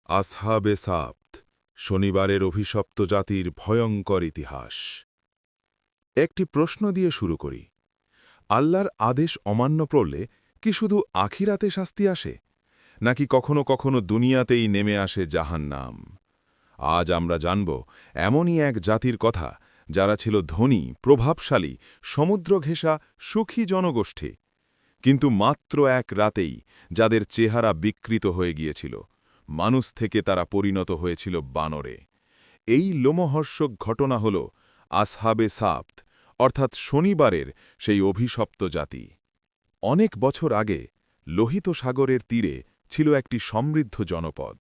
আসহাবে সাবত, শনিবারের অভিশপ্ত জাতির ভয়ঙ্কর ইতিহাস। একটি প্রশ্ন দিয়ে শুরু করি। আল্লাহর আদেশ অমান্য করলে কি শুধু আখিরাতে শাস্তি আসে, নাকি কখনো কখনো দুনিয়াতেই নেমে আসে জাহান্নাম? আজ আমরা জানব এমনই এক জাতির কথা, যারা ছিল ধনী, প্রভাবশালী, সমুদ্র ঘেঁষা, সুখী জনগোষ্ঠী, কিন্তু মাত্র এক রাতেই যাদের চেহারা বিকৃত হয়ে গিয়েছিল, মানুষ থেকে তারা পরিণত হয়েছিল বানরে। এই লোমহর্ষক ঘটনা হল আসহাবে সাবত, অর্থাৎ শনিবারের সেই অভিশপ্ত জাতি। অনেক বছর আগে লোহিত সাগরের তীরে ছিল একটি সমৃদ্ধ জনপদ।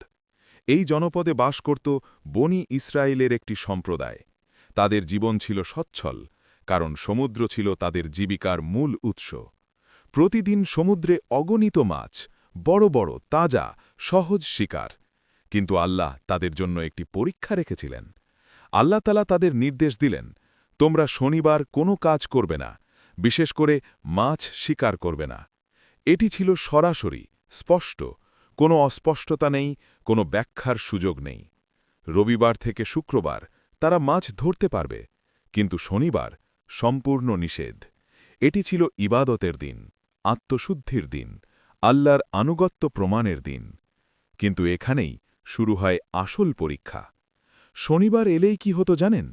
এই জনপদে বাস করত বনি ইসরায়েলের একটি সম্প্রদায়। তাদের জীবন ছিল সচ্ছল, কারণ সমুদ্র ছিল তাদের জীবিকার মূল উৎস। প্রতিদিন সমুদ্রে অগণিত মাছ, বড় বড়, তাজা, সহজ শিকার। কিন্তু আল্লাহ তাদের জন্য একটি পরীক্ষা রেখেছিলেন। আল্লাহ তাআলা তাদের নির্দেশ দিলেন, তোমরা শনিবার কোনো কাজ করবে না, বিশেষ করে মাছ শিকার করবে না। এটি ছিল সরাসরি, স্পষ্ট, কোনো অস্পষ্টতা নেই, কোনো ব্যাখ্যার সুযোগ নেই। রবিবার থেকে শুক্রবার তারা মাছ ধরতে পারবে, কিন্তু শনিবার সম্পূর্ণ নিষেধ। এটি ছিল ইবাদতের দিন, আত্মশুদ্ধির দিন, আল্লাহর আনুগত্য প্রমাণের দিন। কিন্তু এখানেই শুরু হয় আসল পরীক্ষা। শনিবার এলেই কি হতো জানেন?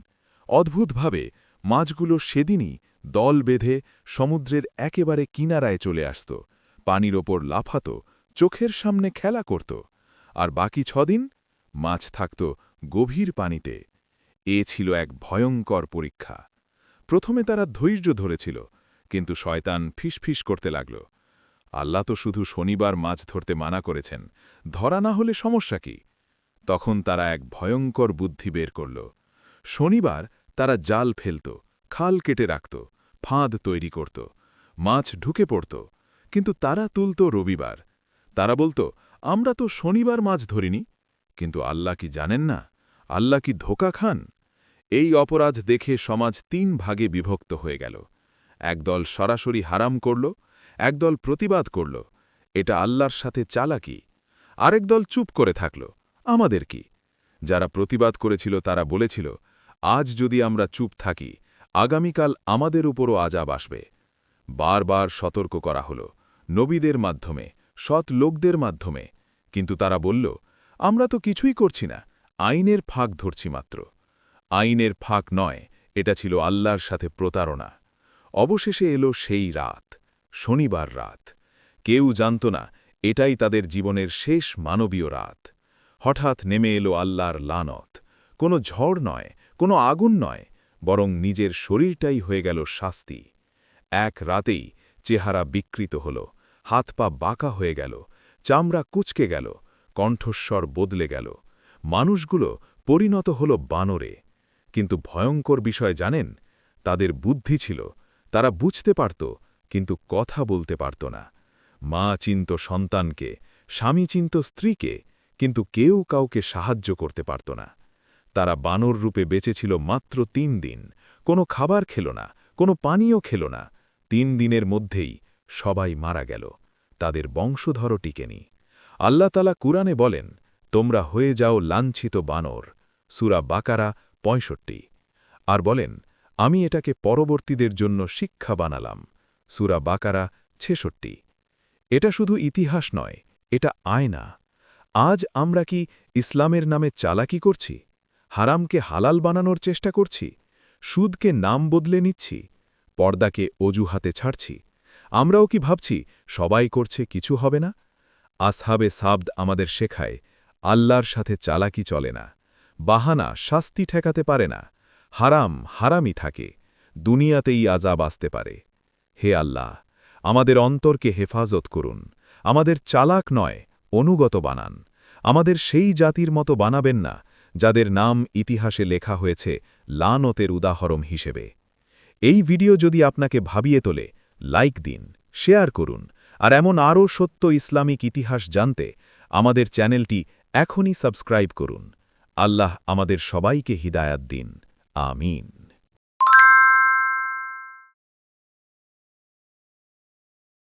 অদ্ভুতভাবে মাছগুলো সেদিনই দল বেঁধে সমুদ্রের একেবারে কিনারায় চলে আসত, পানির ওপর লাফাত, চোখের সামনে খেলা করত। আর বাকি 6 দিন মাছ থাকত গভীর পানিতে। এ ছিল এক ভয়ঙ্কর পরীক্ষা। প্রথমে তারা ধৈর্য ধরেছিল, কিন্তু শয়তান ফিসফিস করতে লাগল, আল্লাহ তো শুধু শনিবার মাছ ধরতে মানা করেছেন, ধরা না হলে সমস্যা কি? তখন তারা এক ভয়ঙ্কর বুদ্ধি বের করল। শনিবার তারা জাল ফেলত, খাল কেটে রাখত, ফাঁদ তৈরি করত, মাছ ঢুকে পড়ত, কিন্তু তারা তুলত রবিবার। তারা বলত, আমরা তো শনিবার মাছ ধরিনি। কিন্তু আল্লাহ কি জানেন না? আল্লাহ কি ধোঁকা খান? এই অপরাধ দেখে সমাজ 3 ভাগে বিভক্ত হয়ে গেল। একদল সরাসরি হারাম করল, একদল প্রতিবাদ করল, এটা আল্লাহর সাথে চালাকি। আরেক দল চুপ করে থাকল, আমাদের কি? যারা প্রতিবাদ করেছিল তারা বলেছিল, আজ যদি আমরা চুপ থাকি, আগামীকাল আমাদের উপরও আযাব আসবে। বারবার সতর্ক করা হল, নবীদের মাধ্যমে, সৎ লোকদের মাধ্যমে। কিন্তু তারা বলল, আমরা তো কিছুই করছি না, আইনের ফাঁক ধরছি মাত্র। আইনের ফাঁক নয়, এটা ছিল আল্লাহর সাথে প্রতারণা। অবশেষে এলো সেই রাত, শনিবার রাত। কেউ জানত না এটাই তাদের জীবনের শেষ মানবীয় রাত। হঠাৎ নেমে এলো আল্লাহর লানত। কোনো ঝড় নয়, কোনো আগুন নয়, বরং নিজের শরীরটাই হয়ে গেল শাস্তি। এক রাতেই চেহারা বিকৃত হল, হাত পা বাঁকা হয়ে গেল, চামড়া কুঁচকে গেল, কণ্ঠস্বর বদলে গেল। মানুষগুলো পরিণত হল বানরে। কিন্তু ভয়ঙ্কর বিষয় জানেন? তাদের বুদ্ধি ছিল, তারা বুঝতে পারত, কিন্তু কথা বলতে পারত না। মা চিনত সন্তানকে, স্বামী চিনত স্ত্রীকে, কিন্তু কেউ কাউকে সাহায্য করতে পারত না। তারা বানর রূপে বেঁচেছিল মাত্র 3 দিন, কোনো খাবার খেল না, কোনো পানীয় খেল না। 3 দিনের মধ্যেই সবাই মারা গেল, তাদের বংশধরও টিকেনি। আল্লাহ তাআলা কুরআনে বলেন, তোমরা হয়ে যাও লাঞ্ছিত বানর, সূরা বাকারা 65। আর বলেন, আমি এটাকে পরবর্তীদের জন্য শিক্ষা বানালাম, সূরা বাকারা 66। এটা শুধু ইতিহাস নয়, এটা আয়না। আজ আমরা কি ইসলামের নামে চালাকি করছি? হারামকে হালাল বানানোর চেষ্টা করছি? সুদকে নাম বদলে নিচ্ছি? পর্দাকে অজুহাতে ছাড়ছি? আমরাও কি ভাবছি সবাই করছে, কিছু হবে না? আসহাবে সাবদ আমাদের শেখায়, আল্লাহর সাথে চালাকি চলে না। বাহানা শাস্তি ঠেকাতে পারে না। হারাম হারামই থাকে, দুনিয়াতেই আযাব আসতে পারে। হে আল্লাহ, আমাদের অন্তরকে হেফাজত করুন, আমাদের চালাক নয়, অনুগত বানান। আমাদের সেই জাতির মতো বানাবেন না, যাদের নাম ইতিহাসে লেখা হয়েছে লানতের উদাহরণ হিসেবে। এই ভিডিও যদি আপনাকে ভাবিয়ে তোলে, লাইক দিন, শেয়ার করুন, আর এমন আরও সত্য ইসলামিক ইতিহাস জানতে আমাদের চ্যানেলটি এখনই সাবস্ক্রাইব করুন। আল্লাহ আমাদের সবাইকে হিদায়াত দিন। আমিন।